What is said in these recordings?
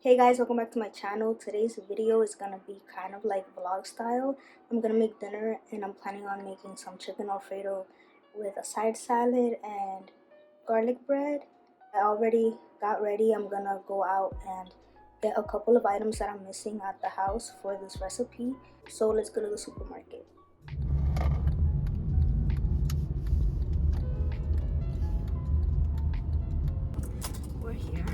Hey guys, welcome back to my channel. Today's video is gonna be kind of like vlog style. I'm gonna make dinner and I'm planning on making some chicken Alfredo with a side salad and garlic bread. I already got ready. I'm gonna go out and get a couple of items that I'm missing at the house for this recipe. So let's go to the supermarket. We're here.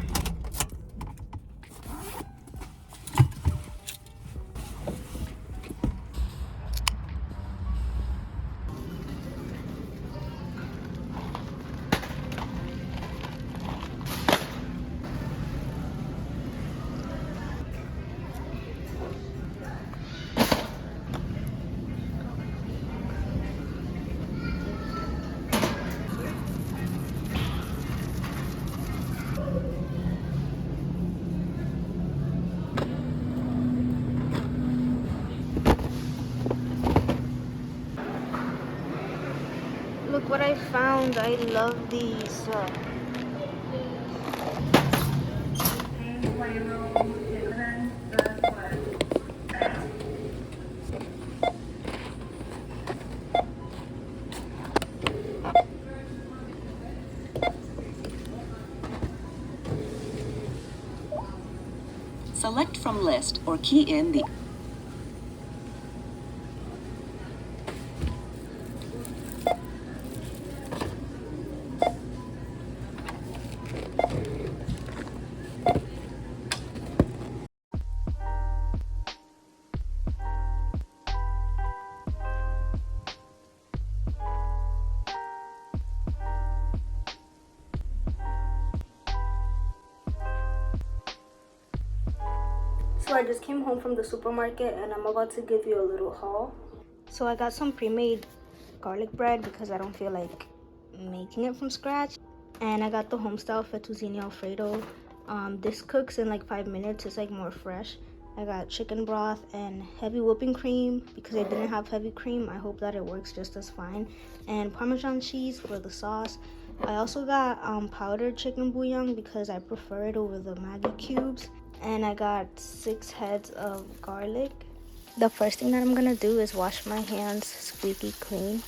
Look what I found. I love these. Select from list or key in the So I just came home from the supermarket and I'm about to give you a little haul. So I got some pre-made garlic bread because I don't feel like making it from scratch. And I got the Homestyle Fetuccini Alfredo. This cooks in like 5 minutes. It's like more fresh. I got chicken broth and heavy whipping cream because I didn't have heavy cream. I hope that it works just as fine. And Parmesan cheese for the sauce. I also got powdered chicken bouillon because I prefer it over the Maggi cubes. And I got 6 heads of garlic. The first thing that I'm gonna do is wash my hands squeaky clean,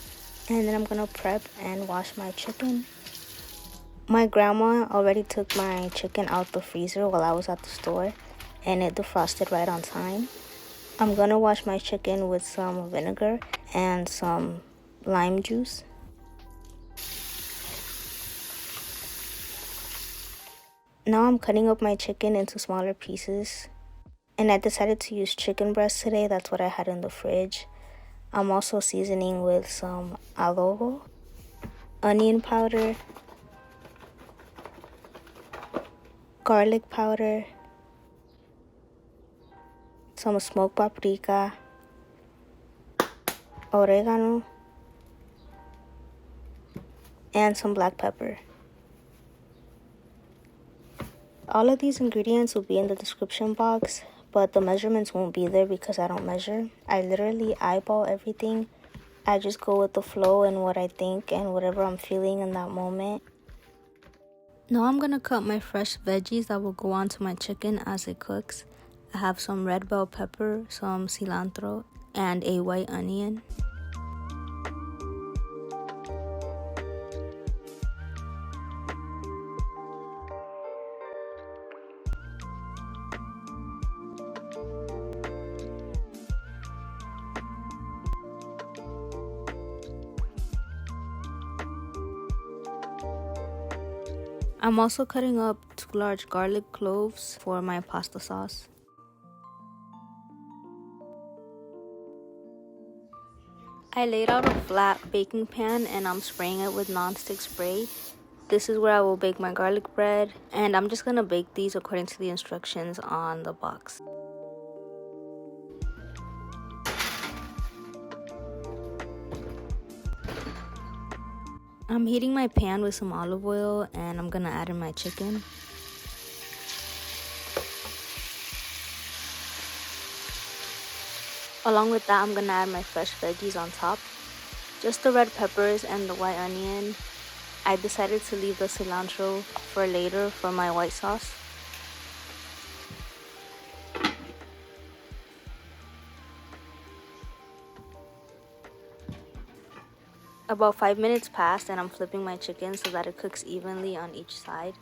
and then I'm gonna prep and wash my chicken. My grandma already took my chicken out the freezer while I was at the store, and it defrosted right on time. I'm gonna wash my chicken with some vinegar and some lime juice. Now I'm cutting up my chicken into smaller pieces. And I decided to use chicken breast today. That's what I had in the fridge. I'm also seasoning with some adobo, onion powder, garlic powder, some smoked paprika, oregano, and some black pepper. All of these ingredients will be in the description box, but the measurements won't be there because I don't measure. I literally eyeball everything. I just go with the flow and what I think and whatever I'm feeling in that moment. Now I'm gonna cut my fresh veggies that will go onto my chicken as it cooks. I have some red bell pepper, some cilantro, and a white onion. I'm also cutting up 2 large garlic cloves for my pasta sauce. I laid out a flat baking pan and I'm spraying it with non-stick spray. This is where I will bake my garlic bread, and I'm just gonna bake these according to the instructions on the box. I'm heating my pan with some olive oil and I'm gonna add in my chicken. Along with that, I'm gonna add my fresh veggies on top. Just the red peppers and the white onion. I decided to leave the cilantro for later for my white sauce. About 5 minutes passed and I'm flipping my chicken so that it cooks evenly on each side.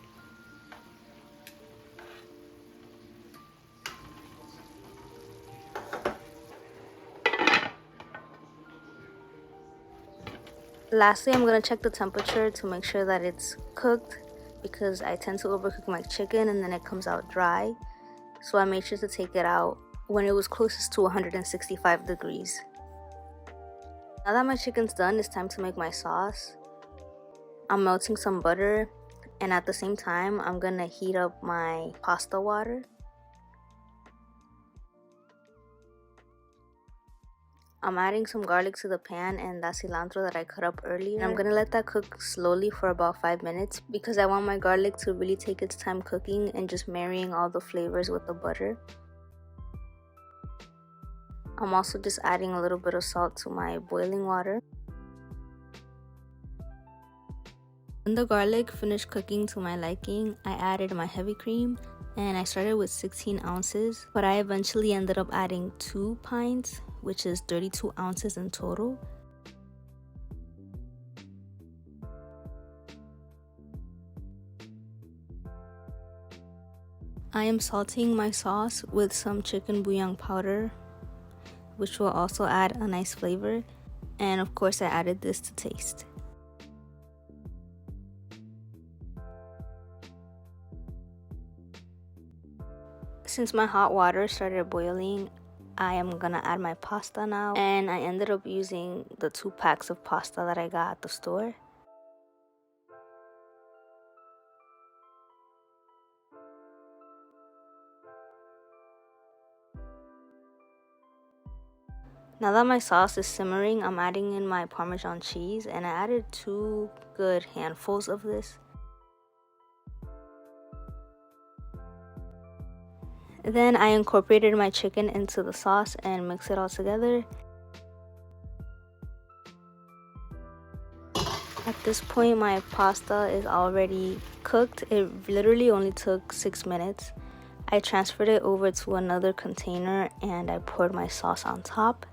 Lastly, I'm going to check the temperature to make sure that it's cooked because I tend to overcook my chicken and then it comes out dry. So I made sure to take it out when it was closest to 165 degrees. Now that my chicken's done, it's time to make my sauce. I'm melting some butter and at the same time, I'm going to heat up my pasta water. I'm adding some garlic to the pan and that cilantro that I cut up earlier. I'm going to let that cook slowly for about 5 minutes because I want my garlic to really take its time cooking and just marrying all the flavors with the butter. I'm also just adding a little bit of salt to my boiling water. When the garlic finished cooking to my liking, I added my heavy cream and I started with 16 ounces, but I eventually ended up adding 2 pints, which is 32 ounces in total. I am salting my sauce with some chicken bouillon powder, which will also add a nice flavor, and of course I added this to taste. Since my hot water started boiling, I am gonna add my pasta now, and I ended up using the 2 packs of pasta that I got at the store. Now that my sauce is simmering, I'm adding in my Parmesan cheese, and I added 2 good handfuls of this. Then I incorporated my chicken into the sauce and mixed it all together. At this point, my pasta is already cooked. It literally only took 6 minutes. I transferred it over to another container and I poured my sauce on top.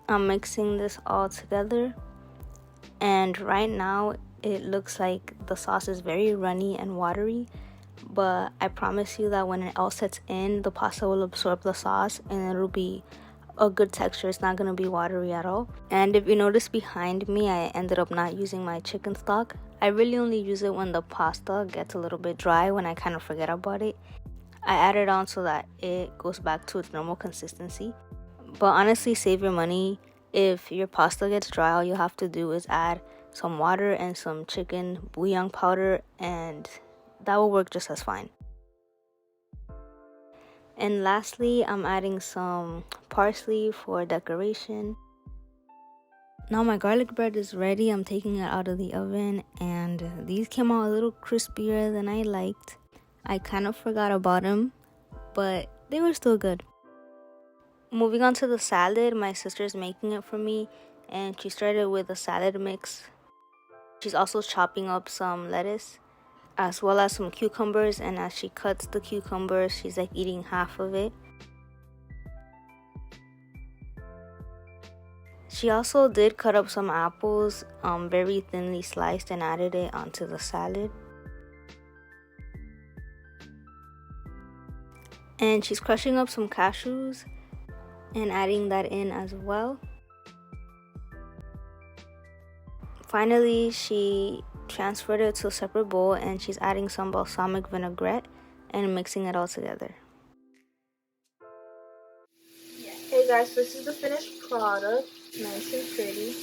I'm mixing this all together, and right now it looks like the sauce is very runny and watery, but I promise you that when it all sets in, the pasta will absorb the sauce and it'll be a good texture. It's not going to be watery at all. And if you notice behind me, I ended up not using my chicken stock. I really only use it when the pasta gets a little bit dry, when I kind of forget about it. I add it on so that it goes back to its normal consistency. But honestly, save your money. If your pasta gets dry, all you have to do is add some water and some chicken bouillon powder, and that will work just as fine. And lastly, I'm adding some parsley for decoration. Now my garlic bread is ready. I'm taking it out of the oven, and these came out a little crispier than I liked. I kind of forgot about them, but they were still good. Moving on to the salad, my sister's making it for me, and she started with a salad mix. She's also chopping up some lettuce as well as some cucumbers, and as she cuts the cucumbers, she's like eating half of it. She also did cut up some apples, very thinly sliced, and added it onto the salad. And she's crushing up some cashews and adding that in as well. Finally, she transferred it to a separate bowl and she's adding some balsamic vinaigrette and mixing it all together. Hey guys, this is the finished product. Nice and pretty.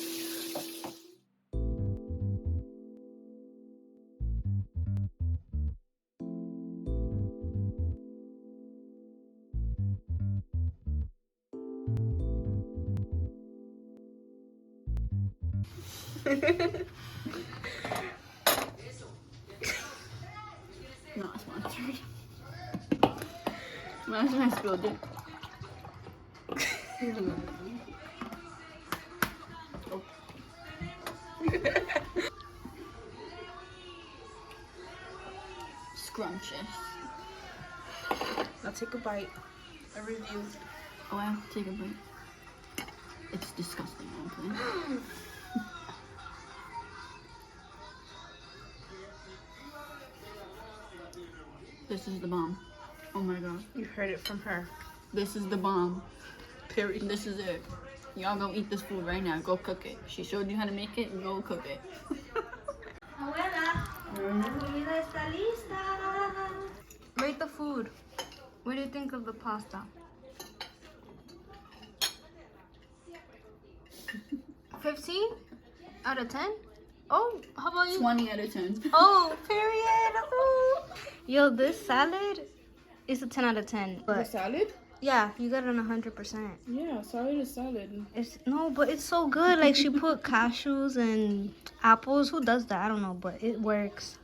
Not sponsored. Imagine I spilled it. Oh. Scrumptious. Now take a bite. A review. Oh, I have to take a bite. It's disgusting, honestly. This is the bomb. Oh my god. You heard it from her. This is the bomb. Period. This is it. Y'all go eat this food right now. Go cook it. She showed you how to make it. Go cook it. Abuela, la comida está lista. Rate the food. What do you think of the pasta? 15 out of 10? Oh, how about you? 20 out of 10. Oh, period. Ooh. Yo, this salad is a 10 out of 10. The But salad? yeah, you got it on 100%. Yeah, salad is salad. But it's so good. Like she put cashews and apples. Who does that? I don't know, but it works.